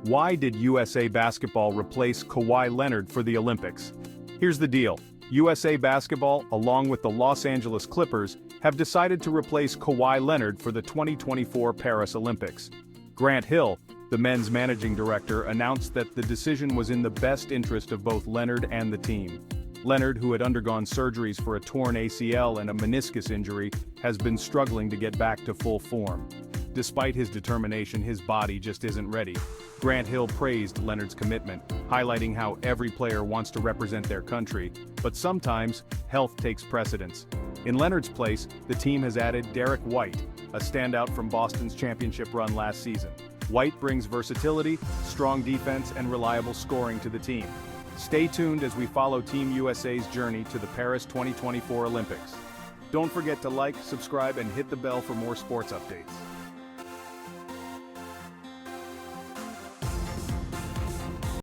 Why did USA Basketball replace Kawhi Leonard for the Olympics? Here's the deal. USA Basketball, along with the Los Angeles Clippers, have decided to replace Kawhi Leonard for the 2024 Paris Olympics. Grant Hill, the men's managing director, announced that the decision was in the best interest of both Leonard and the team. Leonard, who had undergone surgeries for a torn ACL and a meniscus injury, has been struggling to get back to full form. Despite his determination, his body just isn't ready. Grant Hill praised Leonard's commitment, highlighting how every player wants to represent their country, but sometimes, health takes precedence. In Leonard's place, the team has added Derek White, a standout from Boston's championship run last season. White brings versatility, strong defense, and reliable scoring to the team. Stay tuned as we follow Team USA's journey to the Paris 2024 Olympics. Don't forget to like, subscribe, and hit the bell for more sports updates.